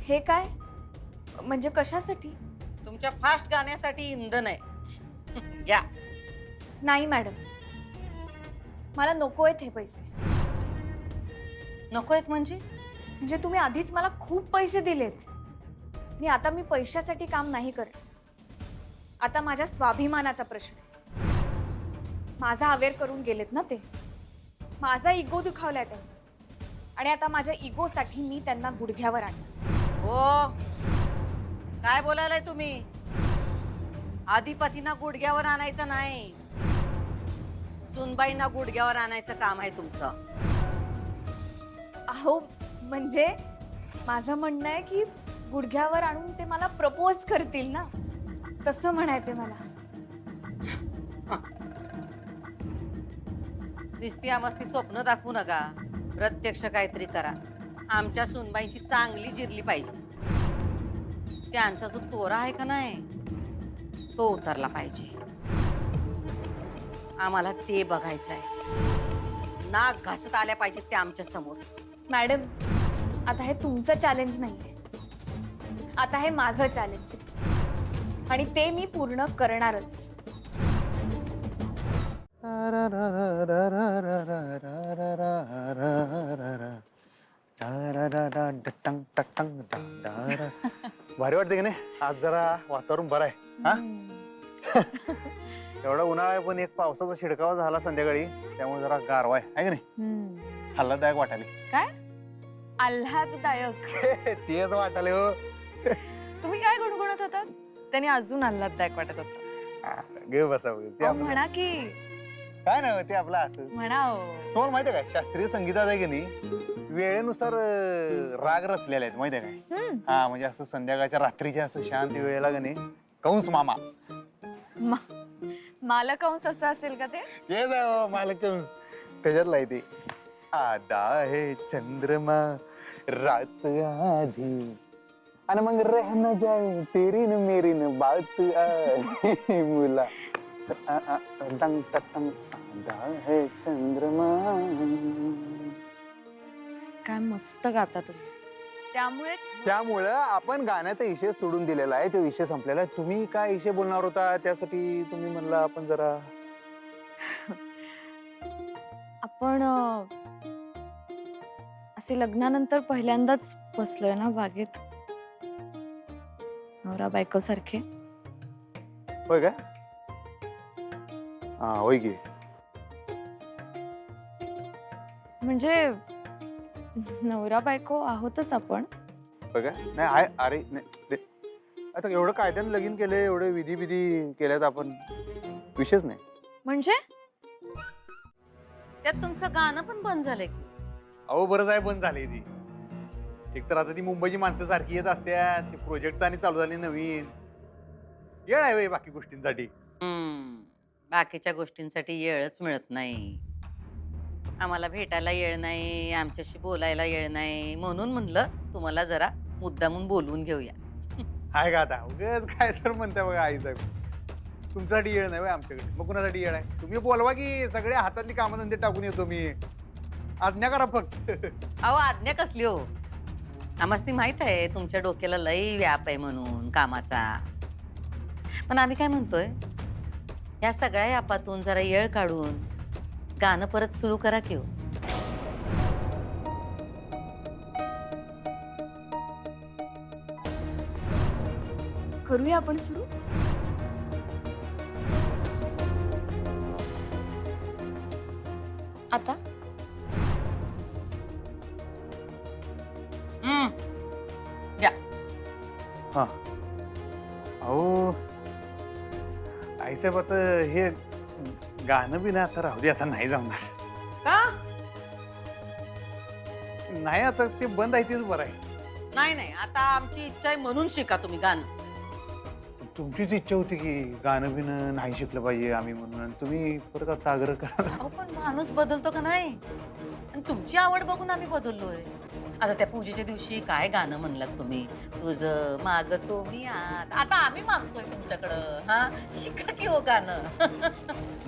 हे काय? म्हणजे कशासाठी? तुमच्या फास्ट गाण्यासाठी इंधन आहे. घ्या. नाही मॅडम, मला नको आहेत हे पैसे. नको आहेत म्हणजे? म्हणजे तुम्ही आधीच मला खूप पैसे दिलेत आणि आता मी पैशासाठी काम नाही करत. आता माझ्या स्वाभिमानाचा प्रश्न आहे. माझा अवेअर करून गेलेत ना ते. माझा इगो दुखावलाय त्यांनी आणि आता माझ्या इगोसाठी मी त्यांना गुडघ्यावर आणलं. हो, काय बोलायलाय तुम्ही? आधिपतींना गुडघ्यावर आणायचं नाही, सुनबाईंना गुडघ्यावर आणायचं काम आहे तुमचं. अहो म्हणजे माझं म्हणणं आहे की गुडघ्यावर आणून ते मला प्रपोज करतील ना, तसं म्हणायचंय मला. नुसती आमस्ती स्वप्न दाखवू नका, प्रत्यक्ष काहीतरी करा. आमच्या सुनबाईंची चांगली जिरली पाहिजे. त्यांचा जो तोरा आहे का नाही तो उतरला पाहिजे. आम्हाला ते बघायचं आहे. नाक घासत आल्या पाहिजे ते आमच्या समोर. मॅडम, आता हे तुमचं चॅलेंज नाहीये, आता हे माझं चॅलेंज आहे आणि ते मी पूर्ण करणारच. भारी वाटते की नाही? आज जरा वातावरण बरं आहे. हा एवढा उन्हाळा आहे पण एक पावसाचा शिडकावा झाला संध्याकाळी, त्यामुळे जरा गारवा आहे की नाही? आल्हाददायक वाटायले. काय आल्हाददायक? तेच वाटायले हो. तुम्ही काय गुणगुणत होतात? त्याने अजून आल्हाददायक वाटत होतं. गे बसा ते आपलं म्हणा की, काय नाही ते आपलं असं. म्हणा. तुम्हाला माहिती आहे काय, शास्त्रीय संगीतात आहे की नाही वेळेनुसार राग रचलेले आहेत, माहिती आहे काय? हा म्हणजे असं संध्याकाळच्या रात्रीच्या असं शांत वेळेला का नाही कंस मामा मालकंस असं असेल का ते? तेच आहे हो, मालकंस. त्याच्यातला आहे ते. आदा है चंद्रमा रात आधी आणि मग रह न जाए तेरी न मेरी न बात आधी मुला टंग टंग आदा है चंद्रमा. काय मस्त गाता तुम्ही. त्यामुळं आपण गाण्याचा विषय सोडून दिलेला आहे, तो विषय संपलेला आहे. तुम्ही काय विषय बोलणार होता, त्यासाठी तुम्ही म्हणला आपण जरा आपण असे लग्नानंतर पहिल्यांदाच बसलोय ना बागेत, नवरा बायको सारखे. होय काय? हा होय की. म्हणजे नवरा बायको आहोतच आपण. होय काय? नाही आहे. अरे नाही आता एवढं कायद्यानं लगीन केलं, एवढे विधी विधी केल्यात आपण, विषयच नाही. म्हणजे त्यात तुमचं गाणं पण बंद झालंय की? अहो बरंच आहे, बंद झाली ती. एकतर आता ती मुंबईची माणसं सारखी येत असतात, ती प्रोजेक्टचा आणि चालू झाली नवीन. येळ आहे बाई बाकी गोष्टींसाठी. बाकीच्या गोष्टींसाठी वेळच मिळत नाही. आम्हाला भेटायला वेळ नाही, आमच्याशी बोलायला वेळ नाही, म्हणून म्हणलं तुम्हाला जरा मुद्दामून बोलवून घेऊया. आहे का आता उगाच काय तर म्हणताय बघा आई साहेब. तुमच्यासाठी येळ नाही आमच्याकडे, मग कुणासाठी येळ आहे? तुम्ही बोलवा की सगळे हातातली कामधंदे टाकून येतो मी. आज्ञा करा फक्त. अहो आज्ञा कसली हो? आम्हाला ती माहित आहे तुमच्या डोक्याला लई व्याप आहे म्हणून कामाचा. पण आम्ही काय म्हणतोय, या सगळ्या यापातून जरा येळ काढून गाणं परत सुरू करा की हो. करूया आपण सुरू. आता या. हा अहो आईसाहेब आता हे गाणं बी ना आता राहू दे, आता नाही जमणार. का नाही आता ते बंद आहे तेच बरं आहे. नाही नाही, आता आमची इच्छा आहे म्हणून शिका तुम्ही गाणं. तुमचीच इच्छा होती की गाणं बिणं नाही शिकलं पाहिजे आम्ही म्हणून, आणि तुम्ही परत आता आग्रह करा. अहो पण माणूस बदलतो का नाही, आणि तुमची आवड बघून आम्ही बदललोय. आता त्या पूजेच्या दिवशी काय गाणं म्हणलात तुम्ही, तुझं मागतो मी आत. आता आम्ही मागतोय तुमच्याकडं. हा शिका की हो गाणं.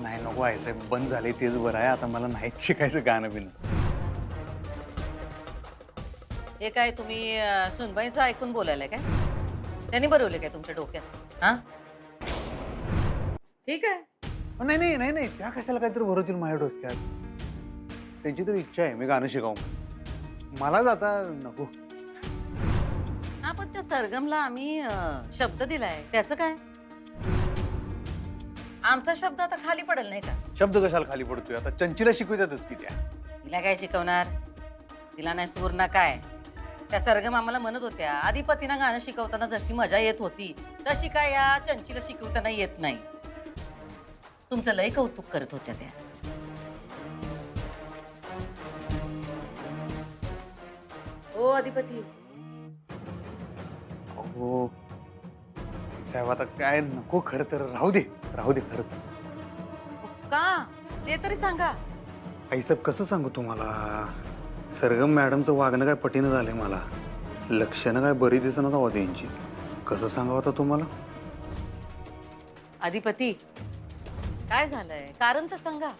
नाही नको आईसाहेब, बंद झाले तेच बरं आहे. आता मला नाहीच शिकायचं गाणं बिणं. हे काय तुम्ही सुनबाईंचं ऐकून बोलायला काय? त्यांनी बरवले काय तुमच्या डोक्यात? हा ठीक आहे. नाही नाही नाही नाही, त्या कशाला काहीतरी भरवतील माझ्या डोक्यात. त्यांची तर इच्छा आहे मी गाणं शिकावं. मला जाता नको. हा पण त्या सरगमला आम्ही शब्द दिलाय, त्याचं काय? आमचा शब्द आता खाली पडेल नाही का? शब्द कशाला खाली पडतोय? आता चंचीला शिकवितातच की त्या. तिला काय शिकवणार? तिला नाही सूर ना काय. त्या सरगम आम्हाला म्हणत होत्या आधिपतीनं गाणं शिकवताना जशी मजा येत होती तशी काय या चंचीला शिकवताना येत नाही. तुमचं लय कौतुक करत होत्या त्या. हो अधिपती. हो साहेब, आता काय नको, खरं तर राहू दे खरंच. का ते तरी सांगा. आई साहेब, कसं सांगू तुम्हाला? सरगम मॅडमचं वागणं काय पटीनं झालंय मला. लक्षणं काय बरी दिसणं हवा त्यांची. कसं सांगावं आता तुम्हाला? अधिपती काय झालंय कारण तर सांगा.